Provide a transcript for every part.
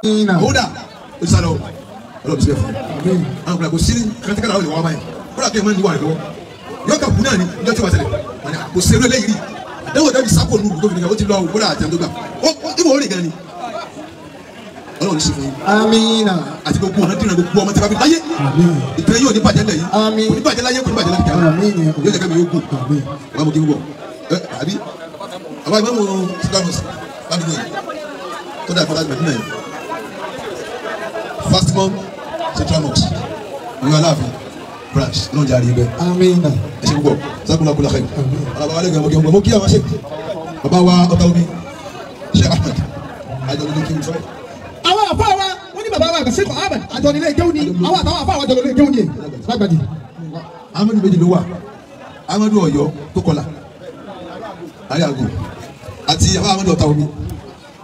Oda Osalo Ọlọ́run ti bẹ fún àwọn ọkùnrin kò sí kàtàkàtà ọ̀lẹ̀ wọ́n báyìí kọ́lá kí ẹ máa ń níwà rẹ̀ lọ́wọ́ yọ ká bùnà ni ìjọ tí wọ́n ṣẹlẹ̀ kò sẹ́rú eléyìí rí àdéhùn ọ̀dọ́ mi sápò nù tó fi nìkan ó ti lọ òwúrọ̀ àti àtẹ̀dọ́gbà ìwọ orí gan ni Ọlọ́run ní sí fún yín Amina. àti gbogbo ọ̀nà dínà gbogbo ọmọ tí a bá fi láyé ìtàn yóò ní bàjẹ́ lẹ́yìn kò ní bàjẹ́ láyé kò ní bàjẹ́ láyé yóò jẹ́ kẹ́mi yóò gùn wàá mú kí n wọ̀ àbí àwọn ìmọ̀ mọ̀ sílámùsì ládùúgbò yìí tó dà fọlá ìgbàdúrà yìí Fastimon Central Mosque ìwé aláàfin branch náà jáde ibẹ̀ Amina. ẹ ṣe púpọ̀ sákúnlá kúnlá kẹ́yìn àwọn bàbá alẹ́gbẹ̀ẹ́ ọmọge ọmọ kí àwọn ṣe bàbá wa ọ̀tá omi Sheikh Ahmed àjọ lójú kí n fẹ́. Àwọn àfa wa wọ́n ní bàbá wa Sheikh Ahmed àjọ nílé ìjẹun ni àwọn àtàwọn àfa wa àjọ nílé ìjẹun ni lágbàdì. Amadu méjì ló wà Amadu Ọ̀yọ́ tó kọlà ayé àgọ àti àwọn Amadu ọ̀tá omi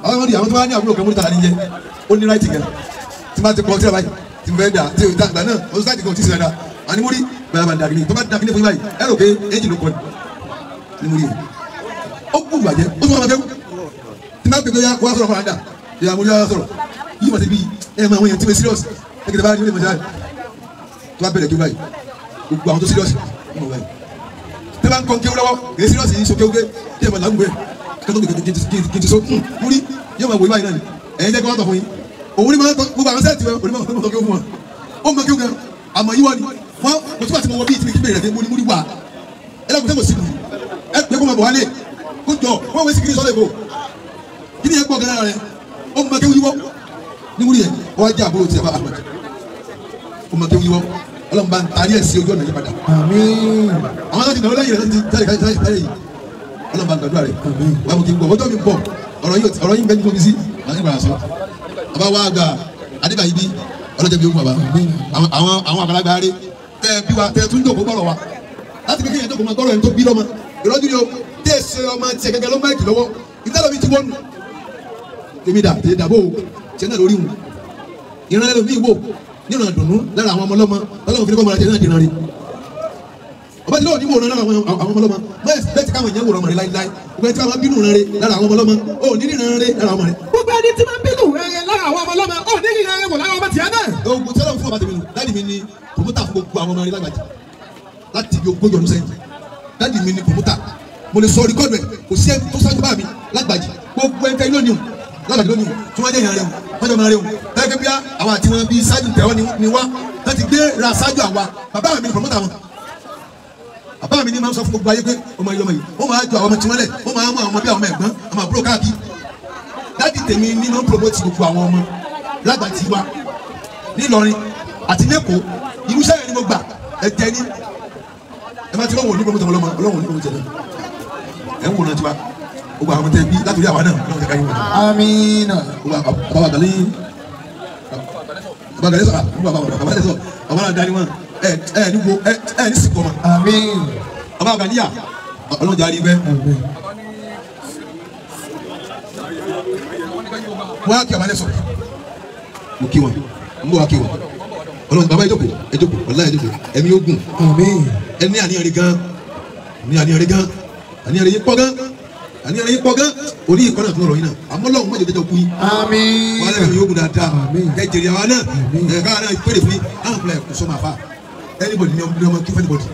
àwọn tó bá ní àbúrò kan múlítà níyẹn ó ní ráìtì gan tí bá ti kọ́ tí a báyìí tí mo fẹ́ dà tí o dàgbà náà o sáà ti kọ́ tí sèrè dà àní mo rí bàbá bá dàgbé tó bá dàgbé fún yín báyìí ẹ rò pé éjì ló kọ́ ni mo rí yẹn ó kú gbàjẹ́ ó tún wà máa fẹ́ tí máa gbẹgbẹ ya wá sọ̀rọ̀ fún àdá ìyá mo ní wá sọ̀rọ̀ yìí wọ́n ti bí ẹ máa wọ́n yẹn tí mo serious ẹ kìtà bá ní ilé mọ̀jáde tó bá bẹ̀rẹ̀ kí báyìí gbogbo àwọn tó serious ń bọ̀ báyìí tí wọ́n kọ́ kéwú lọ́wọ́ èyí serious yìí so kéwú ké tí ẹ bá làwọn gbé kẹ́tọ́ kí n ti so múrí yóò máa wò yí báyìí náà ni ẹ̀yin jẹ́ kí wọ́n tọ̀ fún yín òun ni máa tọ́ gbogbo àwọn sẹ́ẹ̀tì wọn òun ni máa tọ́ kéwú fún wọn ó mọ kéwú gan àmọ́ yíwọ́ ni wọ́n kò tí wọ́n ti mọ wọ bí ìtìmí kí bẹ̀rẹ̀ múrí wà ẹ lọ́kùnrin tẹ́kọ̀ sí mi ẹ pé kó máa bọ̀ wálé kó jọ wọ́n wé sí kiri sọ́lẹ̀ bò kí ni ẹ gbọ́ gan rẹ ó mọ kéwú yíwọ́ ní múrí yẹn ó wá jẹ́ àbúrò tí a bá Ahmed ó mọ kéwú yíwọ́ Ọlọ́run bá ń tarí ẹ̀ sí ojú ọ̀nà yìí padà àwọn tó ti dàrú lẹ́yìn rẹ̀ ti jáde yìí Ọlọ́run bá ń gbàdúrà rẹ̀ wà á mú kí n gbọ́ ọjọ́ mi bọ̀ ọ̀rọ̀ yìí ń bẹ́ ní fún mi sí àwọn ìgbà sọ bàbá wa gba adébà yìí bí ọlọ́jọ́ bí ogun bàbá àwọn àgbàlagbà rẹ̀ tẹ bí wa tẹ tún jókòó gbọ́rọ̀ wa láti fi kéèyàn jókòó máa gbọ́rọ̀ ẹni tó bí lọ́mọ ìrọ́jú ni o tẹ ṣe ọmọ tiẹ̀ gẹ́gẹ́ ló máa kì lọ́wọ́ ìtẹ́lẹ̀ mi ti wọ́n nù tèmi dà tèmi dàbò tiẹ̀ náà lórí wọn ìran ẹlòmíì wò nínú àdùnnú lára àwọn ọmọlọ́mọ Ọlọ́run fi ní kọ́ ọmọ rẹ̀ tiẹ̀ náà dìran rí ọba tí lóòní wòran lára àwọn ọmọlọ́mọ bẹ́ẹ̀ bẹ́ẹ̀ ti káwọn èèyàn wòran mọ̀ rẹ̀ láíláí gbogbo ẹni tí wọ́n bínú rẹ̀ lára àwọn ọmọlọ́mọ ó ní ìran rẹ̀ lára ọmọ rẹ̀. Gbogbo ẹni tí wọ́n bínú rẹ̀ lára àwọn ọmọlọ́mọ ó ní ìran rẹ̀ wò lára ọmọ tiẹ̀ náà. ogun tí Ọlọ́run fún ọba tèmi nù dáàdì mi ni pòmótà fún gbogbo àwọn ọmọ rẹ̀ lágbàjì láti ibi ogójì ọdún sẹ́yìn dáàdì mi ni pòmótà mo lè sọ rìkọ́dù ẹ̀ kò sí ẹni tó sáájú bá mi lágbàjì gbogbo ẹni tẹ́ lónìí lágbàjì lónìí tí wọ́n jẹ́ ìyàn rẹ̀ wọ́n jẹ́ ọmọ rẹ̀ gẹ́gẹ́ bí àwọn àti wọn bíi sáájú tẹ̀wọ́ ni wá láti gbé ra sáájú àwa bàbá mi ni pòmótà wọn bàbá mi ni máa ń sọ fún gbogbo ayé pé ọmọ yìí wọ́n máa jọ àwọn ọmọ tí wọ́n lẹ̀ wọ́n máa mú àwọn ọmọ bí àwọn ọmọ ẹ̀gbọ́n ọmọ àbúrò káàkiri dáàdì tèmi ní máa ń promote gbogbo àwọn ọmọ lágbàtí wa nílọrin àti lẹ́kọ̀ọ́ irúṣẹ́ yẹn ni mo gbà ẹ̀jẹ̀ ní ẹ máa ti lọ́wọ́ ní promote ọlọ́mọ ọlọ́wọ́ ní promote náà ẹ̀ ń wò náà tiwa gbogbo àwọn ọmọ tẹ bí látòrí àwa náà lọ́wọ́ tẹ̀ka yín wọn. Amina. bàbá gàlẹ́ sọ bàbá náà dání wọn níbo ní sìnkú ọmọ. Àmín. bàbá gàníyà ọlọ́jà rí bẹ́ẹ̀. wọ́n á kí àwọn alẹ́ sọ mo kí wọn mo wá kí wọn ọlọ́run bàbá ẹjọ́kọ̀ ọ̀la ẹjọ́kọ̀ ẹ̀mí yóò gùn ẹni àníyàn rí gan àníyàn rí pọ̀ gan orí ìkọ́nà tó lọ́rọ̀ yín náà àmọ́ lọ́hùn mọ́jọ́ jẹjọ́ kú yín wọ́n á lẹ́yìn yóò gùn dáadáa ẹ jèrè àwa náà ẹ̀ka náà ìpèrè fún yín àwọn fúnra ẹ̀ kò sọ máa fa anybody ni ọmọ kí fún anybody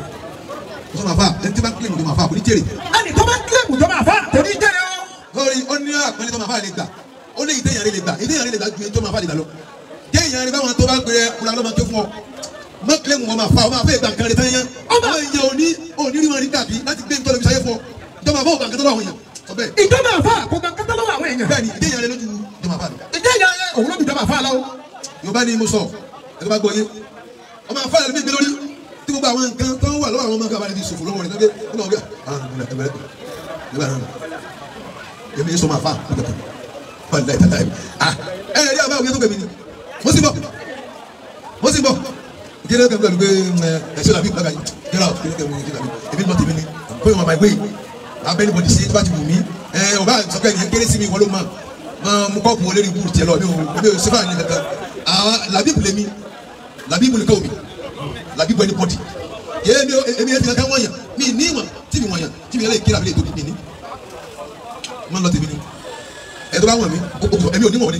kò sọ máa fa ẹni tí bá kílẹ̀ mọ̀tò máa fa kò ní jèrè. ẹni tó bá kílẹ̀ mọ̀tò máa fa kò ní jèrè o. lórí ó ní àpẹẹrẹ tó máa fa lè gbà ó ní ìdéyàn lè gbà ju ẹni tó máa fa lè gbà lọ déyàn rẹ báwọn tó bá gbé kúrò alọ́mọ tó fún ọ má kílẹ̀ mọ̀ máa fa ọ máa fẹ́ gbà kan rẹ tán yẹn ọmọ ìyẹn òní rí wọn rí dàbí láti gbé nítorí sáyé fún ọ ìjọba àbọ̀ ògbà kẹtọ́ lọ́wọ́ yẹn ọbẹ̀. ìjọba àfa kò gbà kẹtọ́ lọ́wọ́ àwọn èèyàn. bẹ́ẹ̀ni ìdéyàn rẹ lójú ìjọba àfa. ìdéyàn rẹ òun ló bí ìjọba àfa lọ́wọ́. Yorùbá ni mo sọ ẹ bá gbọ́ yé ọmọ àfa yẹn ló gbé lórí tí gbogbo àwọn nǹkan tó ń wà lọ́wọ́ àwọn ọmọ kan bá ti sòfò lọ́wọ́ rẹ̀ lọ́dẹ èmi sọ ma fa wàlúùdá ìtàtà yìí ẹ ẹ rí àbá òye tó gbẹmí ni mo sì bọ ìdílé kẹmí pẹ̀lú pé ẹsẹ làbí ìpàgà yìí jẹrà ìdílé kẹmí ìdílé làbí èmi nọ tèmi ni pé wọn máa gbé abẹ́ni bọ̀dì sí tó bá ti wù mí ọba sọkẹ́ yẹn kéré sí mi wọ́n ló máa mú kọ́ọ̀pù wọlé rí ibùdó tiẹ̀ lọ mi ò sífà ní kankan làbí ìbùlẹ̀ mi làbí ìbùlẹ̀ kọ́ mi làbí ìbùlẹ̀ ní bọ́dì èmi yẹn fi kankan wọ̀nyàn mi ní ìwọ̀n tí mi wọ̀nyàn tí mi yẹn lè kí làbí lè tóbi mi ní máa ń lọ tèmi ni ẹ̀dọ́ bá wọ̀n mi èmi ò ní wọ̀n ni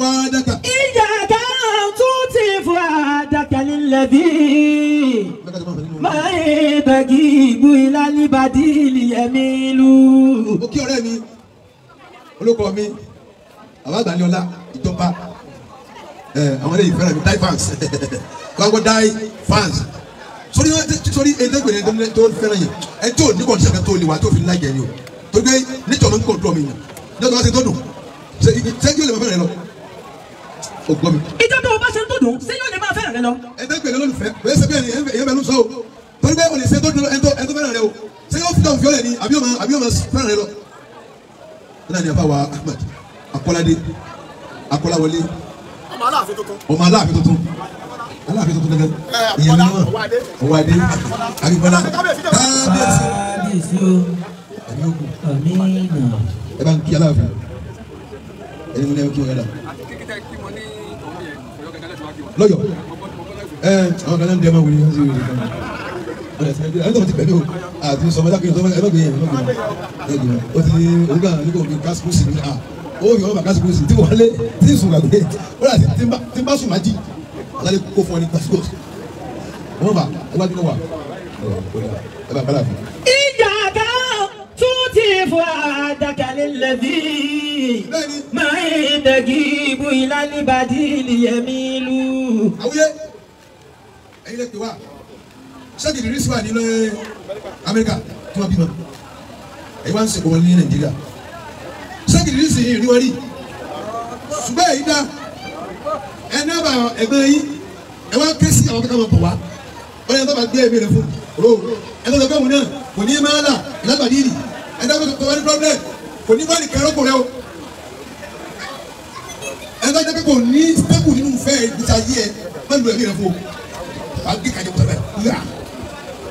fuadaka. إياك أن تؤتي فؤادك للذي ما يبغيب إلى البديل يميل. Ó kí ọ̀rẹ́ mi olóko mi àwọn àgbàlẹ́ọ̀la ìjọba àwọn eléyìí fẹ́ràn mi die fans wọ́n die fans sórí ẹ̀ẹ́dẹ́gbẹ̀rẹ̀ tó fẹ́ràn yẹn ẹ̀ tó ní kọ́ńtà kan tó lè wá tó fi láì jẹ́ ni o tó gbé nítorí ń kọ́ dúró mi yẹn ní ọ̀dọ́ wa ṣe tó dùn ṣé yóò lè máa fẹ́ràn lọ o gbọ́ mi. ìjọba ọba ṣe ń tó dùn ṣé yóò lè máa fẹ́ràn rẹ lọ. ẹ̀ẹ́dẹ́gbẹ̀rẹ̀ lólùfẹ́ bẹ́ẹ̀ ṣe bẹ́ẹ̀ ni ẹ̀yẹ́ bẹ́ẹ̀ ló sọ o torí pé o lè ṣe tó dùn ẹ̀ tó fẹ́ràn rẹ o ṣé yóò fi dọ̀ fiọ́lẹ̀ ni àbí ọmọ fẹ́ràn rẹ lọ. náà ni a bá wa Ahmed Akọ́ládé Akọ́láwọlé ọmọ Aláàfin tuntun gẹ́gẹ́ ìyẹn ní wọn Ọwádé Abímbọ́lá kábíyèsí ẹ bá ń kí Aláàfin ẹni mo ní ẹ kí wọn yàrá lọ́yọ̀ àwọn kan náà ń dẹ́ máa wuli ẹ̀ ń sè wuli kan ẹni tó ti pẹ̀lú àti sọmọdé akéwì sọmọdé ẹ bá gbé yẹn o ti olùkọ́ àwọn olùkọ́ mi kásìkò sí ni ó yọ ọ́ bá kásìkò sí tí wọ́n lé tí sùn gbàgbé ó rà tí n bá sùn máa jí alẹ́ kó fún ọ ní kásìkò wọ́n bá ẹ bá dúró wà ẹ bá kálá fún. إياك تؤتي فؤادك للذي ما يبغيب إلى البديل يميل. àwùyẹ ẹ̀yin lè pè wá sẹ́kì ìrísí wà nínú Amẹ́ríkà tí wọ́n bímọ ẹ̀yin wá ń sèkò wọn ní Nàìjíríà sẹ́kì ìrísí yìí rí wọn rí ṣùgbọ́n èyí dá ẹni ọba ẹgbẹ́ yìí ẹ wá ké sí àwọn kankan bọ̀ wá wọ́n yẹn tó bá gbé ẹbí rẹ fún ro ẹni tó gbẹ́wò náà kò ní máa là ìlágbàdì rì ẹni tó wá ní problem kò ní báyìí kẹrọ kò rẹ o ẹni tó jẹ́ pé kò ní stable nínú fẹ́ ìgbésí ayé ẹ pẹ̀lú ẹbí rẹ fún o wàá gbé kàjẹ́ kọ́sẹ̀ bẹ́ẹ̀ yá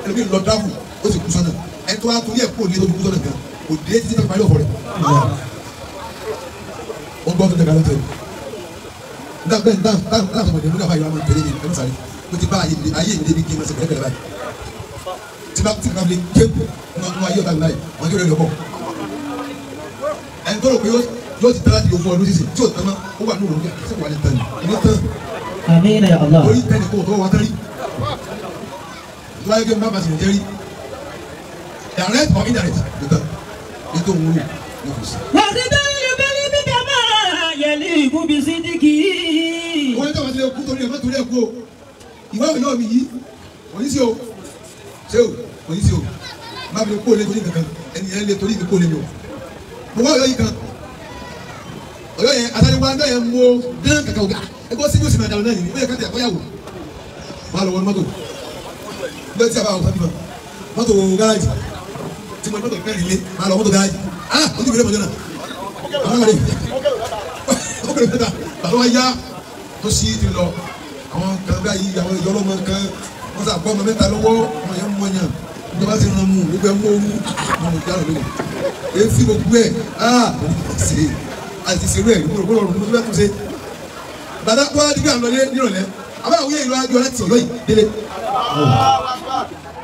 ẹlòmíì lọ dáhù ó sì kú sọ́nà ẹni tó wá torí ẹ̀ kó ní lójú kú sọ́nà gan kò dé títí tó parí ọ̀fọ̀ rẹ̀ ó gbọ́ tó tẹ̀ kálọ́ tẹ̀ dábẹ́ dáhùn sọ̀rọ̀ ìdèmí náà báyìí wà máa tẹ̀lé mi ẹ̀mí sáré mo ti bá ayé mi débi kí n máa ṣe pẹ̀lẹ́pẹ̀lẹ́ báyìí tí bá fi kéwù wọn ayé ọ̀tá mi báyìí wọn kí ó rẹ̀ lọ́kọ̀ ẹni tó rò pé yóò ti tẹ́lá di ogún ọdún sísè tí ò tán náà ó wà ní òwúrọ̀ kí ṣé kò wà ní tán ní tán Àmín ya Allah. orí tẹ́ni kó tó wá tán rí láyé kí n bá bá sì jẹ́ rí direct or indirect nìkan nítorí òun lò ní kò sí. وَخِدَاعُ قَلْبِكَ مَا يَلِيقُ بِصِدْقِهِ. wọ́n ní káwọn ti lè kú torí ẹ̀ má torí ẹ̀ kú o ìwé ọ̀yọ́ mi yìí wọ́n yí sí o ṣé o wọ́n yí sí o má fi lè kó o lé torí kankan ẹnìyẹn lè torí kó o lé mi o mo wá ọ̀yọ́ yìí kan ọ̀yọ́ yẹn àtàlẹ́wọ́ adá yẹn mú o dán kankan ògá ẹgbẹ́ sí yóò sì máa dàrú náà yìí ó yẹ ká tẹ̀ ẹ̀kọ́yàwó má lọ wọ mọ́tò lọ́ọ́ tí a bá wọ sábìmọ̀ mọ́tò gáràjì tí mo ní mọ́tò kẹrin lé má lọ mọ́tò gáràjì ah ojú mi lé mọ́tò náà àwọn ọmọdé ọkùnrin mẹ́ta bàbá wa yá tó sí ti lọ àwọn kan báyìí àwọn ìyọlọmọ kan wọn sà bọ́ ọmọ mẹ́ta lọ́wọ́ ọmọ yẹn mọ yàn ìjọba ti ràn mú gbogbo ẹ̀ mú owó ọmọ ìdáná lónìí èéfì gbogbo ẹ̀ ṣe àti ìṣerú ẹ̀ gbogbo ọ̀rọ̀ ló fẹ́ kó ṣe bàtà kó wá dígbà lọlé nírọ̀lẹ́ àbá àwọn yẹn ìlú ajọ láti ọ̀yọ́ yìí délé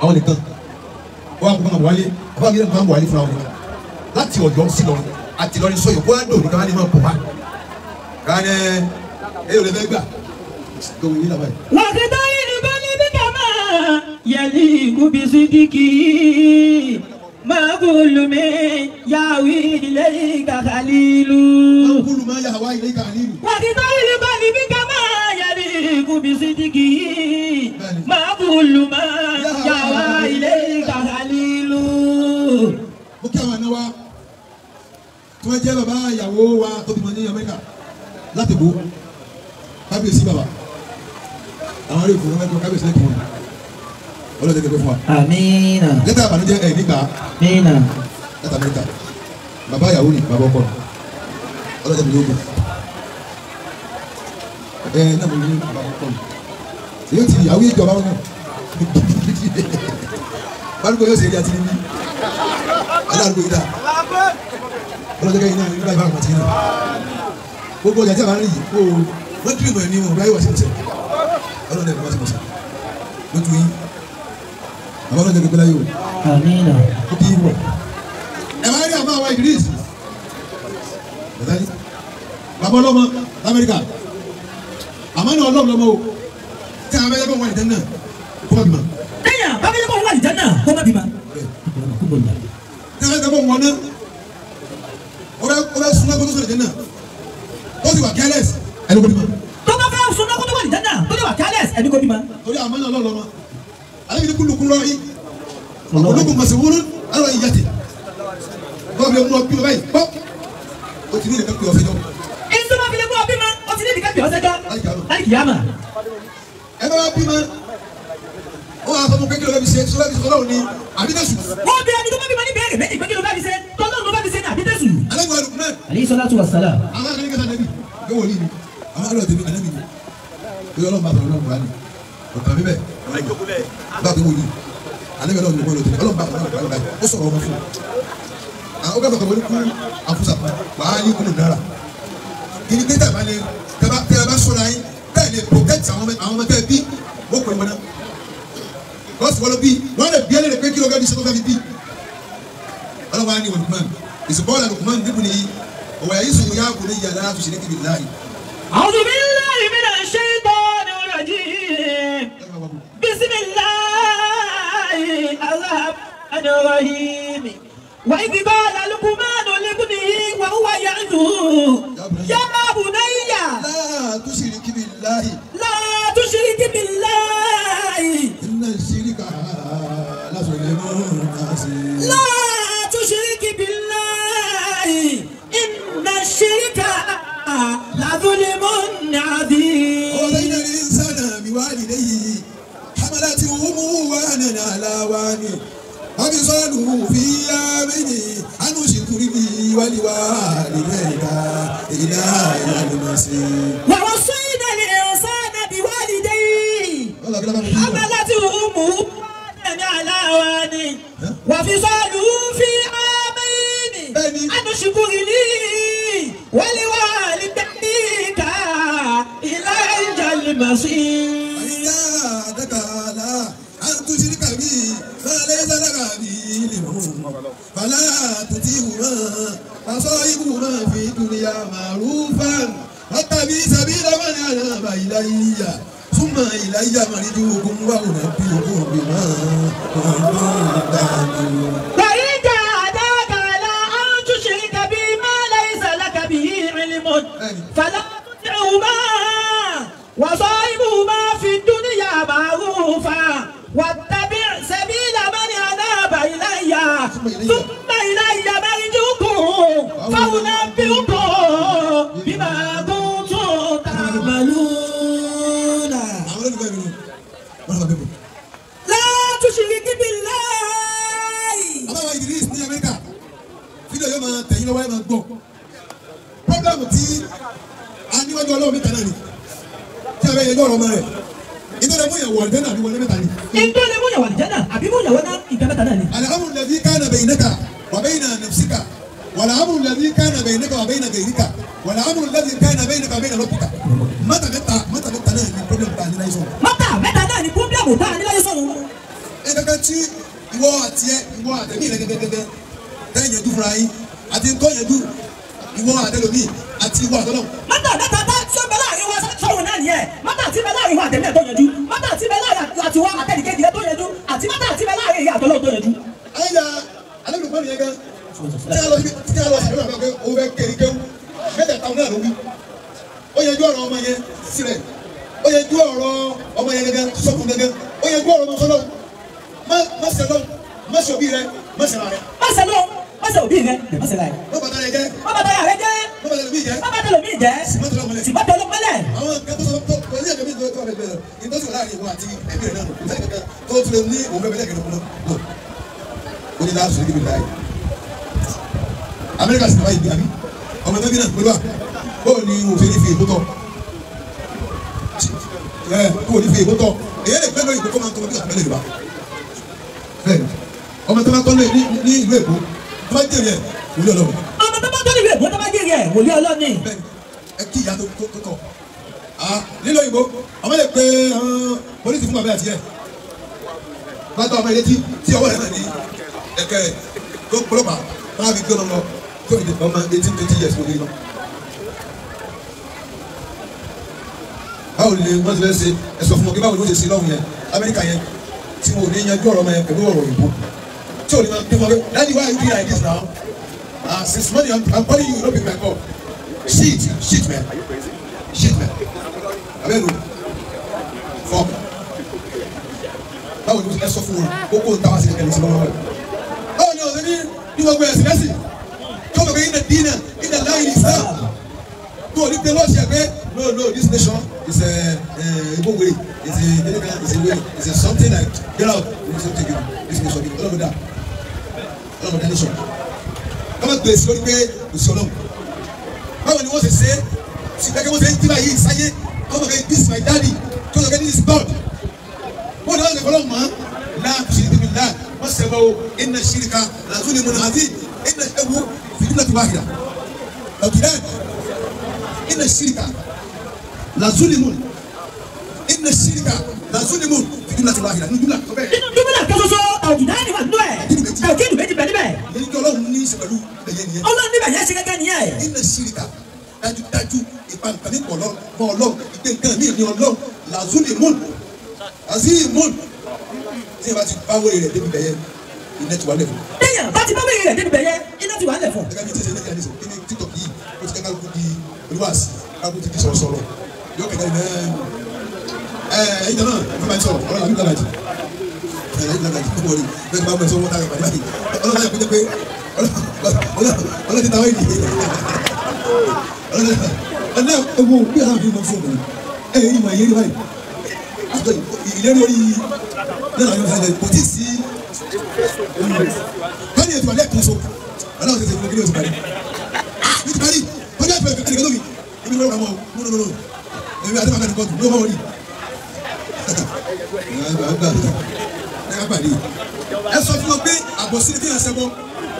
àwọn nìkan wọn àkókò máa wálé àbá àwọn yẹn máa wálé fúnra wọn láti Ọ̀yọ́ sí Ìlọrin àti Ìlọrin sọyọ kó wá dò ní káwá ní máa pọ̀ wá káwá ẹ ò lè fẹ́ gbà tó wù yín làbáyé. وَخِدَاعُ قَلْبِكَ مَا يَلِيقُ بِصِدْقِهِ مَا كُلُّ مَن يَهْوِي إِلَيْكَ خَلِيلٌ. kúlù máa yà wá ilé ìkànnì ìlú. وَخِدَاعُ قَلْبِكَ مَا يَلِيقُ بِصِدْقِهِ مَا كُلُّ مَن يَهْوِي إِلَيْكَ خَلِيلٌ. mo kí àwọn àna wa tí wọ́n jẹ́ bàbá ìyàwó wa tó bímọ ní Amẹ́ríkà láti bò kábíyèsí bàbá àwọn ará èkó wọn kábíyèsí lẹ́kọ̀ọ́ ọlọ́dẹ kẹfẹ́ fún wa. Àmín. lẹ́tà àbànújẹ́ ẹ̀ nígbà Àmín. lẹ́tà Amẹ́ríkà bàbá ìyàwó ni bàbá ọkọ ọlọ́dẹ mi lóògùn náà mo ní bàbá ọkọ mi èyí ti ìyàwó ìjọba wọn náà bálùkọ yóò ṣe eré àti níbí aláàlú yìí dá ọlọ́dẹ kẹyìn náà nígbà ìbára pàtì náà gbogbo ọjà tí a bá ń rí yìí kó wọ́n dúró mọ̀ ní wọn báyìí wá sí ọ̀sẹ̀ ọlọ́dẹ kò wá sí ọ̀sẹ̀ lójú yín àwọn ọlọ́dẹ kò gbé láyé o Àmín. ó bí wọ̀ ẹ máa rí àbá àwa Idris bàtàlí bàbá ọlọ́mọ lamẹ́ríkà àmọ́ ní ọlọ́mọ lọ́mọ o tí a bẹ yẹ kó wà ní jẹ́nà kó má bímọ. ẹ̀yà bàbá yẹ kó wà ní jẹ́nà kó má bímọ. tí a bẹ yẹ kó wọn náà o bẹ sunna kó tó sọ̀rọ̀ jẹ́nà ó sì wà careless ẹni kó bímọ. tó bá fẹ́ sunna kó tó wà ní jẹ́nà tó sì wà careless ẹni kó bímọ. torí àmọ́ ní ọlọ́mọ ale bi kulukun lọ yi ológun masiwolo alọ yi jate bọ́ọ̀ bí mo bí o báyìí bọ́ o ti ní ìdíkà pè ọ́ sẹ́jọ́. ìsúná fi lè mú ọ bímọ o ti ní ìdíkà pè ọ́ sẹ́jọ́ láì kìí àmà. ẹ bá wá bímọ ó wà fọmọ kékeré lọ́bi ṣe sọlá bí sọlá òní àbídẹ́sù. wọ́n bí ẹni tó bá bímọ ní bẹ́ẹ̀rẹ̀ méjì pé kí ló bá fi ṣe tọ́lọ́ ló bá fi ṣe ní àbídẹ́sù. alẹ́ gbọ́dọ̀ lukumẹ́. alayhi salatu wassalam. àwọn akẹ́kẹ́ kẹta nẹ́bí yóò wọlé mi àwọn alẹ́ tẹ̀mí alẹ́ mi ni yóò lọ́ọ́ bá sọ̀rọ̀ lọ́wọ́ wá ní ọ̀tàn mi bẹ́ẹ̀ bá a tó wọlé alẹ́ bẹ́ẹ̀ lọ́ọ́ mi wọlé tẹ̀mí ọlọ́ọ̀ bá sọ̀rọ̀ lọ́wọ́ wá ní ó sọ̀rọ̀ ọmọ fún mi. àwọn ọgá bàtà wọlé kú àfúsà wàá ní kúnnù náírà kìnnì pé tẹ̀ bá lè tẹ̀ bá sọ̀rọ̀ ayé tẹ̀ lè protect àwọn ọmọ tẹ̀ bí wọ́n pè wọ́n náà lọ́sì wọ́n lọ bí wọ́n lè bí ẹ lè pé kí ló fẹ́ bí sọ́kọ́ fẹ́ fi bí ọlọ́wọ́ á ní wọn Lukman ìsìnkọ́lá Lukman níbo ni ọ̀wọ̀ yà yíṣu yà kò ní yàrá àtúnṣe ní billahi. A'udhu billahi minash shaitanir rajim. Bismillahir rahmanir rahim. Wa idh qala Luqmanu libnihi wa huwa ya'idhuhu ya bunayya la tushrik billahi. la tushrik billahi. inna shirka la zulmun azim. la tushrik billahi. inna shirka la zulmun azim. وَوَصَّيْنَا الْإِنسَانَ بِوَالِدَيْهِ حَمَلَتْهُ أُمُّهُ وَهْنًا عَلَى وَهْنٍ وَفِصَالُهُ فِي عَامَيْنِ أَنِ اشْكُرْ لِي وَلِوَالِدَيْكَ إِلَيَّ الْمَصِيرُ. وَوَصَّيْنَا الْإِنسَانَ بِوَالِدَيْهِ حَمَلَتْهُ أُمُّهُ وَهْنًا عَلَى وَهْنٍ وَفِصَالُهُ فِي عَامَيْنِ أَنِ اشْكُرْ لِي وَلِوَالِدَيْكَ إِلَيَّ الْمَصِيرُ. وَإِذَا على أن تشرك بي ما ليس لك به علم فلا تطيعهما وصاحبهما في الدنيا معروفا واتبع سبيل من أناب إلي ثم إلي مرجعكم وأنبئكم بما كنتم تعملون. وإن جاهداك على أن تشرك بي ما ليس لك به علم فلا تطعهما وصاحبهما في الدنيا معروفا واتبع سبيل من أناب إلي ثم إلي مرجعكم فأنبئكم بما كنتم تعملون. لا تشرك بالله. Abawa Idris ní Amẹ́ríkà fídíò yóò máa tẹ̀yìn lọ́wọ́ ẹ̀ máa gbọ́. Pọ́blẹ́mù tí a níwájú ọlọ́run mẹ́ta náà ni tí a bẹ yẹjọ́ ọ̀rọ̀ ọmọ rẹ̀ ìtọ́jú mú ìyàwó ọ̀dẹ́ náà bí wọlé mẹ́ta ni. ìtọ́jú mú ìyàwó àlìjẹ́ náà àbí mú ìyàwó náà ìgbà mẹ́ta náà ni. Al-amru alladhi kana baynaka wa bayna nafsika wal-amru alladhi kana baynaka wa bayna ghayrika wal-amru alladhi kana baynaka wa bayna rabbika. Mọ́tà mẹ́ta náà ni pọ́blẹ́mù tá a ní láyé sọ̀rọ̀. mọ́tà mẹ́ta náà ni pọ́blẹ́mù tá a ní láyé sọ̀rọ̀. Ẹ kankan tí ìwọ àtẹ̀mí rẹ̀ gẹ́gẹ́gẹ́gẹ́ tẹ́yìn yẹn dúfura yín àti ntọ́ yẹn dú ìwọ àtẹlómi àti ìwọ àtọ́lọ́. mọ́tà mẹ́ta tá sọ́bẹ̀ láàrin wa sọ̀rọ̀ náà nìyẹn mọ́tà tí bẹ láàrin wa àtẹ̀mí ẹ̀ tó yanjú mọ́tà tí bẹ láàrin àti wa àtẹ̀nìkejì ẹ̀ tó yanjú àti mọ́tà tí bẹ láàrin ìyá àtọ́lọ́ tó yanjú. Ayé alẹ́nulùkọ́ nìyẹn gan tí a lọ sí ìlú àgbà o bẹ kéri kéwu mẹ́tẹ̀ẹ̀ta náà ló wí ó yẹjú ọ̀rọ̀ ọmọ yẹn sílẹ̀ ó yẹjú ọ̀rọ̀ ọmọ yẹn gẹ́gẹ́ sọ́kùn gẹ́gẹ́ ó yẹjú ọ̀rọ̀ ọmọ sọ́lọ́ má sẹ́lọ́ má sọ bí rẹ má sẹ́lá rẹ. má sẹ́lọ́ má sẹ́ òbí rẹ má sẹ́lá rẹ. má bàtà rẹ jẹ́ má bàtà rẹ jẹ́ má bàtà rẹ bí jẹ́ má bàtà rẹ bí jẹ́ sìmọ́tò ọlọ́pẹ́lẹ̀. àwọn kẹ́tọ́ tó ní ẹ̀mí tó tó rẹ̀ bẹ̀rẹ̀ ìtọ́sí láàrin ìwọ àti ẹ̀mí rẹ̀ náà ìtọ́sí kankan tó tún ní òun bẹ́ẹ̀ bẹ́ẹ̀ kẹ́lẹ́ kúnlọ́ ó ní láti sọ̀rọ̀ níbi láàyè Amẹ́ríkà sì ní báyìí gbàgbé ọmọ ẹgbẹ́ náà pẹ̀lú à bóò ní òfin ní fi èkó tọ̀ bóò ní fi èkó tọ̀ èyí lè gbẹ́gbẹ́ ìkókó máa ń tọ́ bí àpẹẹrẹ Yorùbá ọmọ tó bá tọ́ ní ìlú Èkó tó bá jèrè ẹ̀ wòlíì Ọlọ́run. ọmọ tó bá tọ́ ní ìlú Èkó tó bá jèrè ẹ̀ wòlíì Ọlọ́run ni. bẹ́ẹ̀ ẹ kí ìyá tó tọ̀ nílò òyìnbó ọmọ lè pe polisi fún bàbá àti ẹ bàtà ọmọ ilé tí ọwọ́ rẹ̀ náà ní ẹ̀kẹ́ rẹ̀ tó pọlọ́pàá máa fi gbé ọmọ lọ tó ìdè ọmọ 18-20 years lórí lọ. báwo ni wọ́n ti fẹ́ ṣe ẹ sọ fún wọn pé báwo ni wọ́n ti ṣe lọ́hùn yẹn Amẹ́ríkà yẹn tí mo ní yanjú ọ̀rọ̀ ọmọ yẹn pẹ̀lú ọ̀rọ̀ òyìnbó tí o ní ma bí wọn pé daddy why you doing like this now since morning I'm calling you no pick my call shit man abẹ́lu fọ́ọ̀mù báwo ni ẹ sọ fún wọn kókó ń tàwa sí ẹni tí wọ́n wọ́n báwo ni ọ̀sẹ̀ ní wọ́n gbé ẹ̀sìn lẹ́sìn tó bẹ̀ pé iná dínà iná láyé Islam tó o ní pé wọ́n ṣe pé no this nation is Igbo way is a way is a something like get out this nation ọlọ́mọdé nation kọ́mọ gbé sí lórí pé kò sí ọlọ́mù báwo ni wọ́n ṣe ṣe sí gẹ́gẹ́ bó ṣe ń dín báyìí sáyé kọ́mọ gbé this my daddy tó sọ pé this is God wọ́n lọ́wọ́ ṣe fọlọ́ mọ́ náà ṣìríkì bí náà wọ́n ṣe bọ́ iná ṣìríkà làzúlì mọ́nà àti iná ṣẹ́wó fìdílà tó wáhìrà ọ̀kìdá iná ṣìríkà làzúlì mọ́nà iná ṣìríkà làzúlì mọ́nà fìdílà tó wáhìrà nínú jùlọ bẹ́ẹ̀. inú jùmọ̀lá kan ṣoṣo ọ̀jùdá ni wà nínú ẹ̀ òkèdù méjì bẹ̀ níbẹ̀. èyí kí Ọlọ́run ní í ṣe pẹ̀lú ẹ̀yẹ nìyẹn. Ọlọ́run níbẹ̀ yẹn ṣe gẹ́gẹ́ nìyẹn. iná ṣìríkà dájúdájú ìpàǹkà ní mọ́ Ọlọ́run ìgbẹ́ǹkan mi ní Ọlọ́run làzúlì mọ́nà azimun tí a bá ti báwo rẹ̀ débi bẹ̀yẹ iná ti wà lẹ̀ fún. téèyàn bá ti báwo rẹ̀ débi bẹ̀yẹ iná ti wà lẹ̀ fún. gẹ́gẹ́ bí tí ṣe ní kíláàsì kí ni TikTok yìí ó ti kẹ́kẹ́ kó di olúwàsí káàkó ti di sọ̀rọ̀sọ̀rọ̀ yóò kẹ́kẹ́ ní ẹ̀yìn náà fún báyìí sọ̀rọ̀ ọlọ́run àbí gbàdájì ẹ̀yìn gbàdájì fún wọlé bẹ́ẹ̀ ni bá mọ̀ ẹ̀ sọ́wọ́ táyà pàdé ọlọ́run àyà pété pé ọlọ́run ti tàwọn ènìyàn ọlọ́run ewu bí àwọn àfi mọ̀ fún ọ̀gbọ̀n ẹ̀yìn ìmọ̀ ìyẹ́rì báyìí ìlérí orí náà yóò fẹ́ kò tí ì sí báyìí ètò alẹ́ kan so aláwọ̀ tètè fún kí ló ti parí ní ti parí wọ́n yà fẹ́ ẹnìkan lómi èmi ló rà mọ́ nínú èmi àti bàbá nìkan tù ló mọ́ wọ́n rí ẹ sọ fún wọn pé àbọ̀sí ni kí ẹ sẹ́gbọ́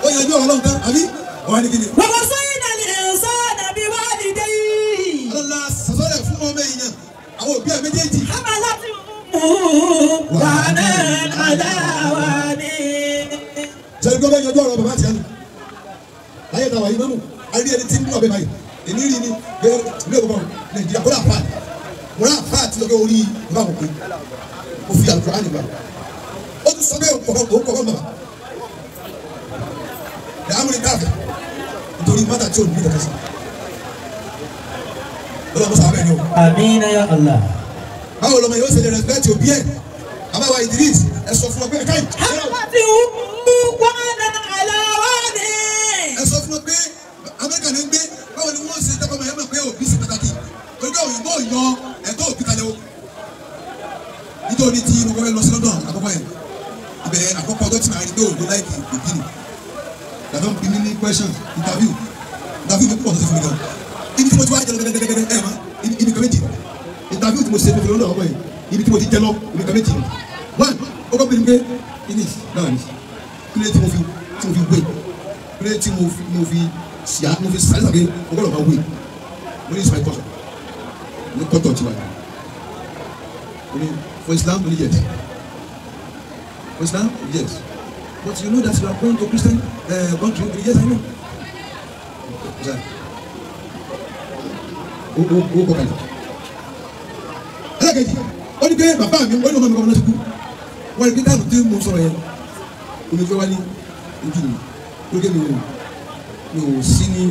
ó yanjú ọ̀rọ̀ lọ́wọ́ tán àbí ọ̀hún ni kí ni. wọ́n sọ yín náà lè sọ dàbí wá dìde yìí. ọlọ́lá sàsọ́lẹ̀ fún ọmọ èèyàn àwọn òbí ẹ̀ méjèèjì. wàhánà aláwàní. sẹ́ni gbọ́dọ̀ yanjú ọ̀rọ̀ bàbá àti ẹnu láyé náà wà yí mọ́mú àrí ẹni tí ń bọ̀ bẹ́ẹ̀ báyìí èmi rí ni bẹ́ẹ̀ ilé ìwọ̀n Nàìjíríà kó láàpá wọ́n láàpá àti lọ́gẹ́ orí bàbá àkókò ó fi àlùkò ánì gbà ó tún sọ bẹ́ẹ̀ òkọ̀kọ̀ bàbá dàámu ní káàfẹ́ nítorí mọ́tà tí ò ní ìdọ̀kẹ́ sí ọlọ́mọ sábẹ́ ni o. Amina ya Allah. báwo lọmọ yóò ṣe lè rẹ́sipẹ́tì òbí ẹ̀ àbáwá Idris ẹ sọ fún ọ pé ẹ̀ka yìí. àbàtì wàhánà aláwàní. ẹ sọ fún ọ pé Amẹ́ríkà ní gbé báwo ni wọ́n ṣe dábàá máa yẹ mọ̀ pé òbí ṣe pàtàkì ojú òyìnbó yọ ẹ̀tọ́ òbí kalẹ̀ o nítorí tí mo fẹ́ lọ sí London àkọ́kọ́ yẹn ibẹ̀ àkọ́kọ́ ọjọ́ tí màá rí pé òyìnbó láìpẹ́ òbí nù yàtọ̀ bí mi ní question interview mi pọ̀ tó ti fún mi gan ibi tí mo ti wá jẹ lọ gẹ́gẹ́gẹ́gẹ́ ẹ̀ ma ibi kan méjì interview tí mo ṣe fún mi lọ́dọ̀ ọkọ yẹn ibi tí mo ti jẹ lọ ibi kan méjì one ó kọ́ bí mi pé finish náà ni kílé tí mo fi gbé kílé tí mo fi sáré sàgbé ọgbọ́dọ̀ máa wé mo ní ìsìnkú ẹ̀kọ́ ní kọ́tọ̀ tiwa for Islam only yes for Islam yes but you know that you are going to Christian country yes I know o kọ kalẹ̀ ẹlẹ́kẹ̀jì ó ní pé bàbá mi ó ní ọmọ mi kọ́ ọmọ náà ti kú wọ́n rí pé táàbù tí mo sọ̀rọ̀ yẹn omi fẹ́ wá ní ojú mi lókè mi ò sí ní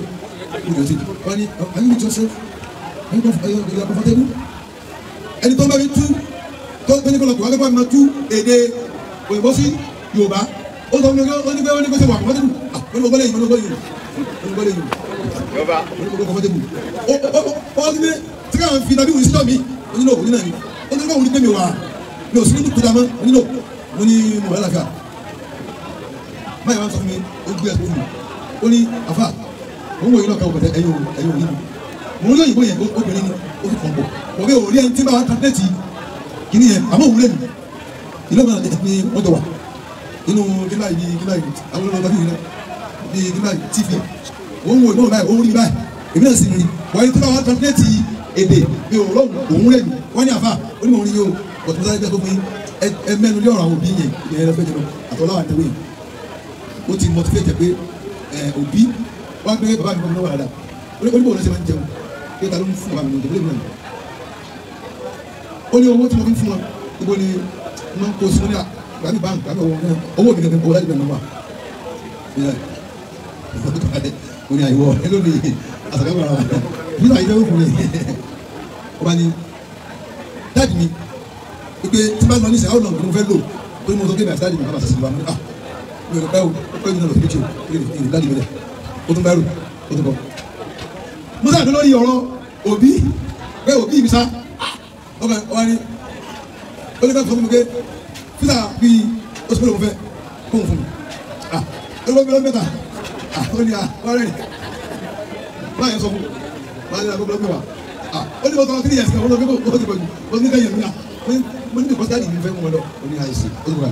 ojú ọtí wọ́n ní ayé mi jọ́sẹ̀ ayé mi comfortable ẹni tó ń bá mi tú tó ń gbẹ́ni kọlọ́kù wọ́n fẹ́ bá mi máa tú èdè òyìnbó sí Yorùbá ó sọ fún mi ó ní pé ṣe wà comfortable ó ní mo gbọ́lẹ̀ yìí mo ní gbọ́lẹ̀ yìí ọdún tí káwọn fi nàbí wùsí lọ́mí onílò onílò ni ó ní káwọn onígbẹ́mi wà ní òsì nínú kúta mọ́ onílò mo ní mo wà lága báyìí wọ́n sọ fún mi ó gbé ẹ̀sùn fún mi ó ní àfà òun wòye náà káwọn pẹ̀tẹ́ ẹ̀yìn òní mi mo ní òyìnbó yẹn obìnrin ni ó fi kàn bọ̀ wọ́n bẹ́ẹ̀ òrí ẹni tí bá wà tàbílẹ̀tì kìíní yẹn àmọ́ òun lẹ́nu ìlú ọ̀gá ni wọ́n jọ wà inú kíláyì àwọn olóòtú bíi kíláyì TV òun wo ìbọn báyìí òun rí báyìí èmi náà sì rí wọ́n tó bá wọn translate èdè bí òun òun rẹ̀ wọ́n ní àfa ó ní mò ń rí yóò bọ̀tún sáré jẹ́ tó fún yín ẹ mẹ́nu lé ọ̀rọ̀ àwọn òbí yẹn ìyẹn ẹlẹ́fẹ́ jẹun àtọ́láwà tẹ̀wé yìí ó ti motivate pé òbí wọ́n gbé bàbá mi kọ́ mi náà wà dáadáa ó ní bò wọ́n ṣe máa ń jẹun pé ta ló ń fún bàbá mi lóúnjẹ ó ní owó tí mo fi fún wọn ibo ni mo kó sí mo ní àgbàmì báńkì àgbàmì owó mi gẹ́gẹ́ owó láti bẹ̀rẹ̀ wà mo ní àyẹ̀wò ẹ ló ní àtàkùn ara wọn bí wàá yẹ owó fún mi ó bá ní dáàbì mi pé tí bá lọ ní sẹ́yìn àwọn ọ̀nà tó fẹ́ lò tó ní mo sọ pé bàtà dáàbì mi bàbá sàṣẹ mi mi ò pẹ́ o pé mi náà lọ sí méjì o ìrìn dáàbì mi rẹ̀ ó tún bẹ́rù ó tún bọ̀. mo sáà tó lórí ọ̀rọ̀ òbí pé òbí mi sá ọkàn wa ni ó ní ká fún mi pé fíta bí oṣù mélòó mo fẹ́ kó fún mi ó ló gbé mẹ́ta ó ní ọ̀rẹ́ rẹ̀ báyìí sọ fún báyìí náà gbọ́dọ̀ gbé wa ó ní mo sọ 3 years kan ó lọ gbé kó ó ti pọ̀ jù ó ní ká yẹ̀ mí náà mo ní kọ́sítà yìí fẹ́ mú wọn lọ ó ní àìsí ó ti wà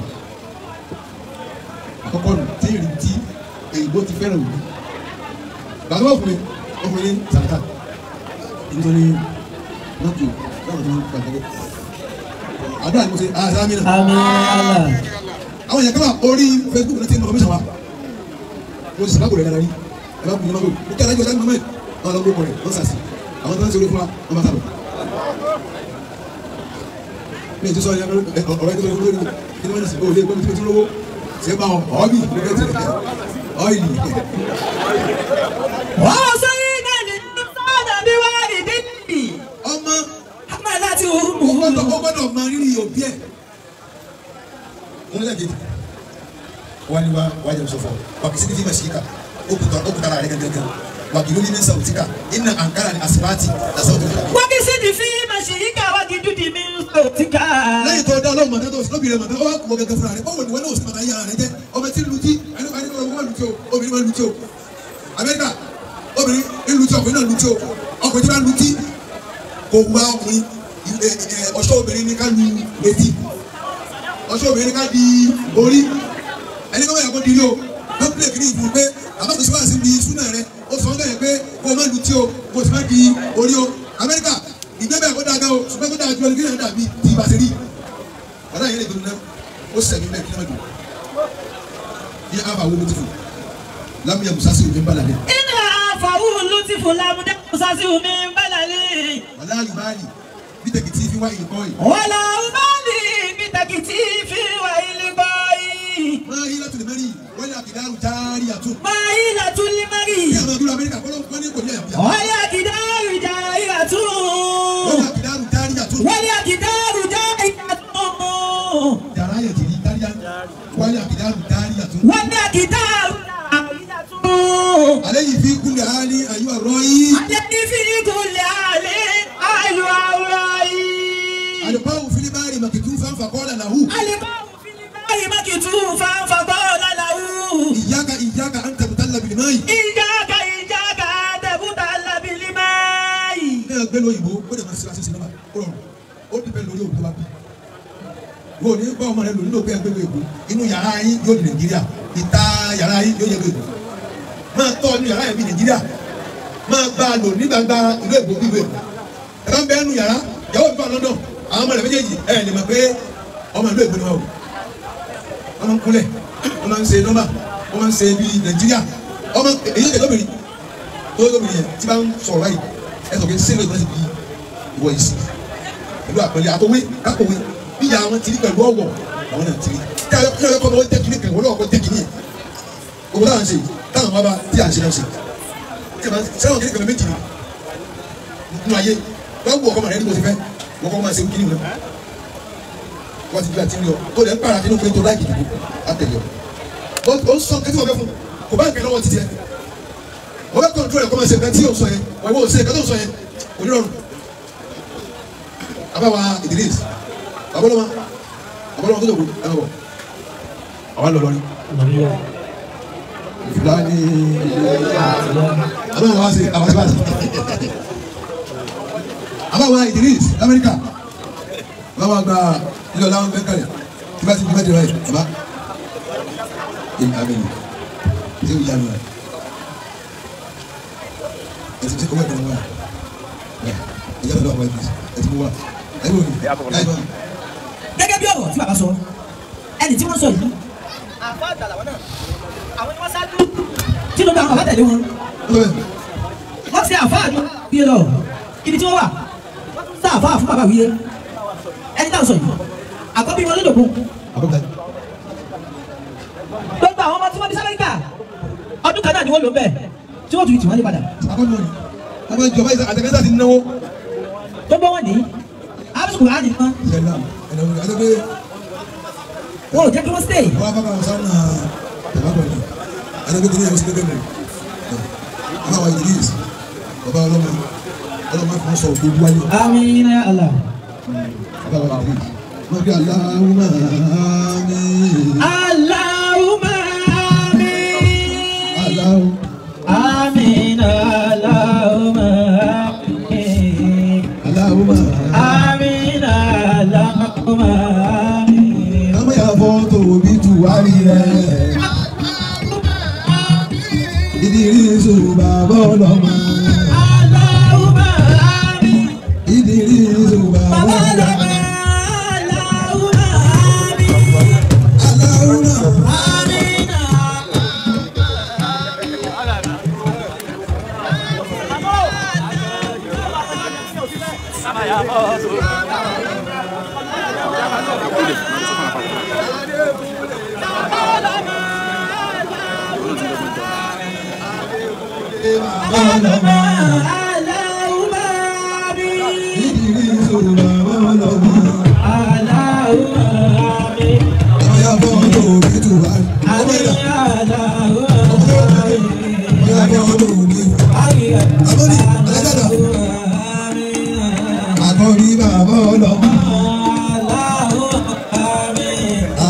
àkọ́kọ́ nù tí èrì tí èyìnbó ti fẹ́ràn òbí gbàgbọ́ ọkùnrin ọkùnrin sàkà nítorí lọ́kì lọ́kì tó ń gbàgbọ́ àdúrà ni mo ṣe àmín náà àwọn èèyàn kan wà orí Facebook náà ti ń lọ kọmíṣàn wa mo sì sábàbò rẹ̀ dára rí ẹ bá kú ní ọmọ mo kí adájọ́ ọ̀dá mọ́mọ́ ẹ̀ wọn lọ gbókò rẹ̀ wọ́n sàṣì àwọn tó ń ṣe orí fún wa wọ́n bá sábà ní ìtúsọ ọ̀rọ̀ ẹ̀ tó lórí kí ni wọ́n sì lè gbọ́n tí ó lówó ṣe bá ọ̀ọ́bì ló fẹ́ tẹ̀lé ọ́ìlì. wọ́n sọ yìí náà ní sáàdà bí wọ́n rí dídì. ọmọ láti orúkọ ó gbọ́dọ̀ máa rírì òbí ẹ̀. wọ́n ní láti wani wajen sofa wa kisidi fi mashika ukutara rẹ̀ gangan wa kiluli min sautika inna ankara ni asfati da sautika wa kisidi fi mashika wa kidudi min sautika lẹ́yìn tó dá Ọlọ́run mọ̀tá tó sì lóbìnrin mọ̀tá ó wá kúwọ́ gẹ́gẹ́ fúnra rẹ̀ báwo ni wọ́n náà sì mọ̀tá yára rẹ̀ jẹ́ ọmọ tí ń lu tí ẹni máa lu tí o obìnrin máa lu tí o Amẹ́ríkà obìnrin ń lu tí ọkùnrin náà lu tí o ọkùnrin tí máa lu tí kò wá ọkùnrin ọ̀ṣọ́ obìnrin ní ká lu etí ọ̀ṣọ́ obìnrin ní ká di orí ẹni kọ́ bá yà kó diri o ló pílẹ̀ kiri ìfún pé àbá tó sọ́wọ́n sí di súnà rẹ ó sọ ọ́nà yẹn pé kó o má lu tí o kó o sì má di orí o Amẹ́ríkà ìgbẹ́bẹ̀ kó dáa gan o ṣùgbọ́n kó dáa ju ẹni kí yẹn dàbí ti ìbàṣẹ́rì ọ̀dà yẹn lè dùn náà ó sẹ̀mí mẹ́rin kí náà dùn ní àbá wo lótìfù lámúyẹ musasi omi ń bàlàlẹ̀. iná àfàwù lótìfù lámúdé musasi omi ń bàlàlẹ̀. wàlá àlùbáàlì bí tẹ̀kìtì fi wá ìlú kọ́ yìí. wàlá àlùbáàlì bí tẹ̀kìtì fi wá ìlú kọ́ yìí. máa yí látòlè mẹ́rin wọ́n yà kìdáàrú járí àtò. máa yí látòlè mẹ́rin. bí àwọn ọdún Amẹ́ríkà wọ́n ní kò ní ẹ̀yà. wọ́n yà kìdáàrú járí àtò. wọ́n yà kìdáàrú járí àtò. wọ́n yà kìdáàrú járí àtò. yàrá yẹ jìnnì járíyá wọ́n yà kìdáàrú járí àtò. wọ́n yà kìdáàrú járí àtò. alẹ́ yìí fi kúlẹ̀ hali ayé ọ̀rọ̀ yìí. alẹ́ yìí fi kúlẹ̀ hali ayé ọ̀rọ̀ yìí. alùpàwù filibari makitu fanfa kọ́lá lahu. alùpàwù filibari makitu fanfa kọ́lá lahu. ìyáka an tabutalla bilimayi. ìyáka tabutalla bilimayi. ne ka gbẹ́lú òyìnbó ó dẹ̀ máa ṣe àṣìṣe náà ó rọrùn ó dìbẹ́ lórí òkú wa bí. wọ́n ní bá ọmọ rẹ lò nínú òkú ẹgbẹ́ èkó inú yàrá yín yóò di Nàìjíríà ìta yàrá yín yóò yẹ gbé èkó. máa tọ́ inú yàrá yẹn bí Nàìjíríà máa bá a lò ní gbangba ìlú èkó bí ìlú èkó. ẹ̀rọ ń bẹ ẹnu yàrá yàwó mi fà London àwọn ọmọ rẹ méjèèjì ẹ̀ lè mọ̀ pé ọmọ ìlú èkó ni wọn o. wọ́n máa ń kúnlẹ̀ wọ́n máa ń ṣe nọ́mbà wọ́n máa ń ṣe bí Nàìjíríà ọmọ èyí tẹ̀ lóbìnrin tó lóbìnrin yẹn tí bá ń sọ̀rọ̀ báyìí ẹ sọ pé sẹ́lẹ̀ ìgbọ́n ti bí ìwọ yìí sí pẹ̀lú àpẹẹrẹ àtọwé kákòwé bí ìyá wọn ti rí pẹ̀lú ọ̀wọ̀ àwọn náà ti rí kí ọ̀yọ́ kọ́ wọn tẹ́kìlì kẹ̀ wọ́n lọ́wọ́ tẹ́kìlì yẹn owó táwọn ṣe táwọn bá tí à ń ṣe náà ṣe sẹ́wọ̀n kí ni kẹ̀mẹ́ méjì ni nínú ayé wọ́n wù ọkọ màrẹ́ ní mo ti fẹ́ wọ́n kọ́ máa ṣe kí ni wọn wọ́n ti gbà tí ń lọ tó lẹ́ ń pàrà kí ni pé tó láìkì dìbò àtẹ̀lẹ́ ó sọ kẹ́tí wọ́n fẹ́ fún kò bá ń kẹ́ lọ́wọ́ ti tiẹ̀ wọ́n bẹ kọ́ńtrol ẹ̀ kọ́ máa ṣe nǹkan tí yóò sọ yẹn wọ́n yóò ṣe nǹkan tó sọ yẹn onírọ̀rùn. Abawa Idris aboloma tó dògbò ẹ bọ̀ àwa lọ lọrí. Fúlàní abawa wa ṣe àwọn ṣẹlẹ̀ Abawa Idris Amẹ́ríkà abawa gba ilé ọ̀la ọ̀gbẹ́ kalẹ̀ tí bá ti bí mẹ́tẹ̀ẹ̀rẹ̀ yìí bàbá èmi àmì ṣé o yà mí wá. Ẹtí tí kò wá ìdánwò wa ẹjẹ lọ́dọ̀ àwọn ẹbí ẹtí mo wá ẹbí òní láì bá. gẹ́gẹ́ bí ọ̀rọ̀ tí bàbá sọ ẹni tí wọ́n sọ yìí. àfọ àgbàlagbà náà àwọn ni wọ́n ṣáájú. tí ló bá àwọn bàbá tẹ̀lé wọn. wọ́n ti àfọ àdó wíyé lọ ibi tí wọ́n wà wọ́n tún sá àfọ àfún bàbá wíyé. a sọ yìí àkọ́bí wọn lódòkun àkọ́bí gbogbo àwọn ọmọ tí wọ́n bí sábẹ́ríkà ọdún kan náà ni wọ́n lò bẹ́ẹ̀ tí wọ́n tún ti wọ́n lé padà. àkọ́bí wọn àwọn ìjọba àtẹ̀kẹ́sà ti náwó. gbogbo wọn ní abisukun á nìkan wọn ò jẹ́ kí wọ́n stay. wọ́n á bá wọn sáwọn tàbátọ̀ ni adébẹ́tẹ̀ ní ẹ̀sìn lẹ́gbẹ̀ẹ́ mi àwọn Idris bàbá ọlọ́mọ fún sọ òkú wáyé. àmín ya Allah. bàbá Idris wọ́n bí Allahumma àmín. Allahumma àmín. Àmín Allahumma àmín. Allahumma àmín Allahumma àmín. àmọ́ yà fọ́ tòbí tù wárí rẹ̀. Idris bàbá ọlọ́mọ. Allahumma àmín. Idris bàbá ọlọ́mọ. Allahumma àmín. Allahumma àmín. Allahumma Idris bàbá ọlọ́mọ. àmọ́ yà fọ́ tòbí tù wárí. Àkọ́bí bàbá ọlọ́mọ.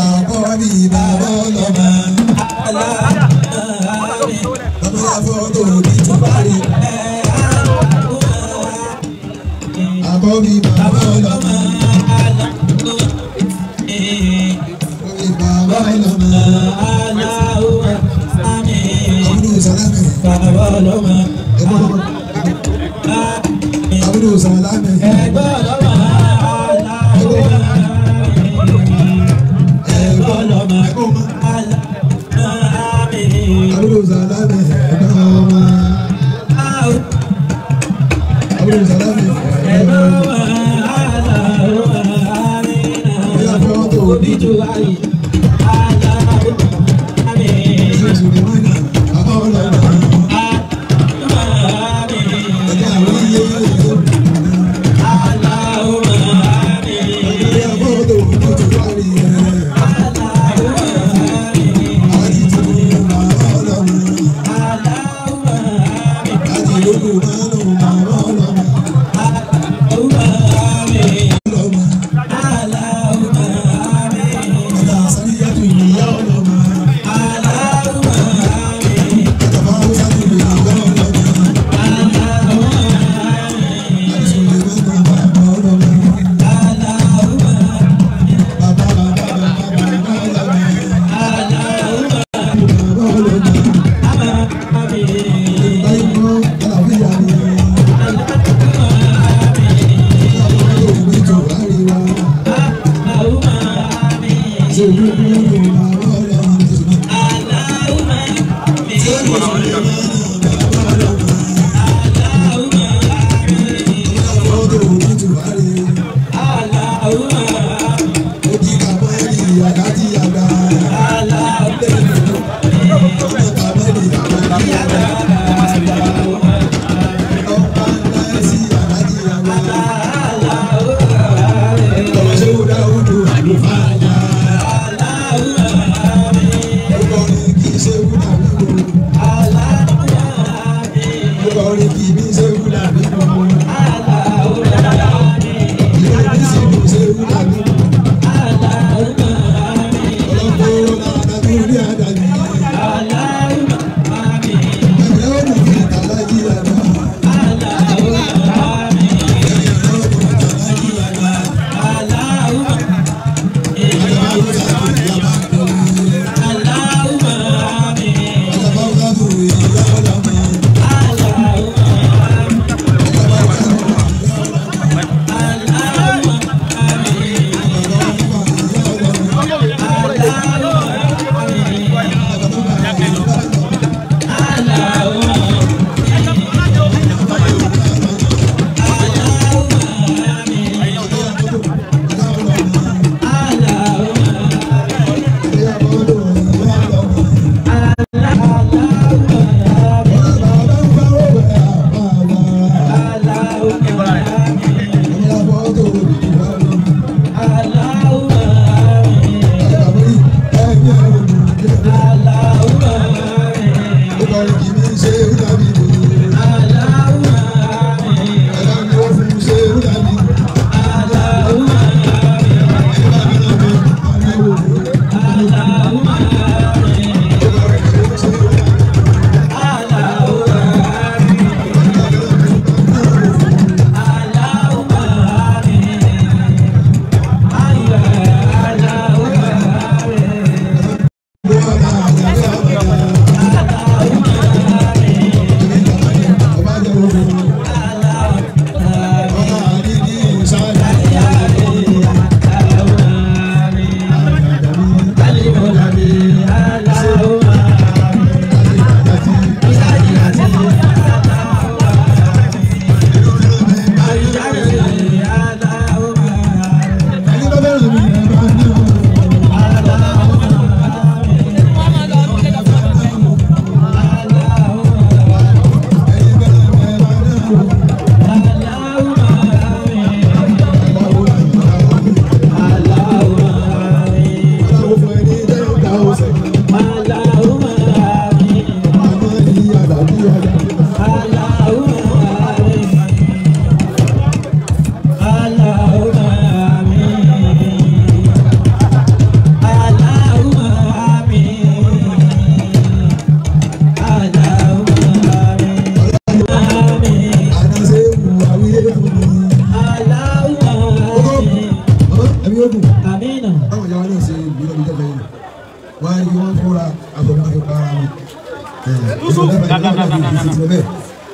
Àkọ́bí bàbá ọlọ́mọ. Bàbá yà fọ́ tòbí tù wárí. Àkọ́bí bàbá ọlọ́mọ. Àkọ́bí bàbá ọlọ́mọ. Abdul Salami. Abdul Salami. Abdul Salami. Abdul Salami. Bóyá fẹ́ wọ́n tó o ní. Sulemana bàbá ọlọ́mọ. Ẹ̀jẹ̀ àwọn iye yẹn. Bóyá fẹ́ wọ́n tó o ní tó wárí rẹ̀. Àti tìlú bàbá ọlọ́mọ. Àti lóko máa ń lò bàbá ọlọ́mọ.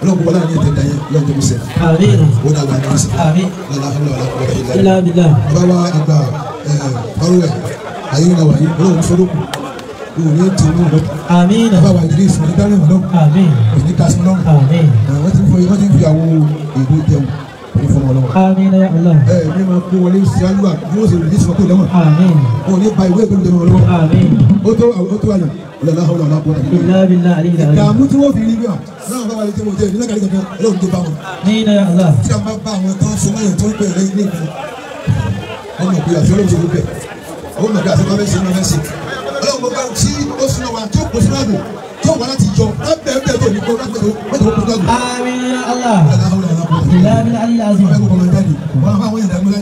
Ọlọ́run kò wọlé àwọn ènìyàn tẹ̀lé yẹn lọ́jọ́ kó sẹ́yìn. Àmín. Wọ́n dàgbà ní ọ̀sẹ̀. Àmín. Lọ́la fúnra wà lápò ọ̀dọ̀ Ilá bìlá. bàbá wa àgbà ọ̀rọ̀ ayé ń wà yìí Ọlọ́run fọlọ́kù òun ní ti mú lọ. Àmín. bàbá wa ìdílé ìsìn ìdáná ìwọ̀n náà Àmín. èyí ká sí náà. Àmín. wọ́n ti ń fi àwọn èdè jẹun ní fọmọ ọlọ́wọ́. Àmín ya Allah. mi máa kó wọlé sí alúwà bí wọ́n ṣe rìlí sí ọkọ̀ lẹ́wọ̀n. Àmín. o ní ba ìwé ìgbẹ́lu jẹun ọlọ́wọ́. Àmín. ó tó àyàn lọ́la ọ̀la ọ̀la pọ̀ tàbí. Ilá bìlá àlè ìlà. ìdààmú tí wọ́n fi rí bíà náà bá wà ní tẹ́wọ́ jẹ́ ìdílé kàrí kankan Ọlọ́run tó bá wọn. Àmín ya Allah. tí a bá bá àwọn tó ń so máyà tó ń pè é ní ìlú ọmọ ìpè àti Ọlọ́run tó ń bẹ̀ ọmọ ìpè àti Ọlọ́run tó ń bẹ̀ sí. Ọlọ́run gbogbo tí ó sún wa tó kó sínú àgbò tó wà láti jọ lábẹ́ ẹgbẹ́ tó ní kó lábẹ́ tó kó tó àgbò. Àmín ya Allah. Ọlọ́run àwọn ọ̀la ọ̀la pọ̀ tàbí. Ilá bìlá àlè ìlà. Ọlọ́run kò mọ̀ jáde wọ́n á bá àwọn ìdàgbọ́lá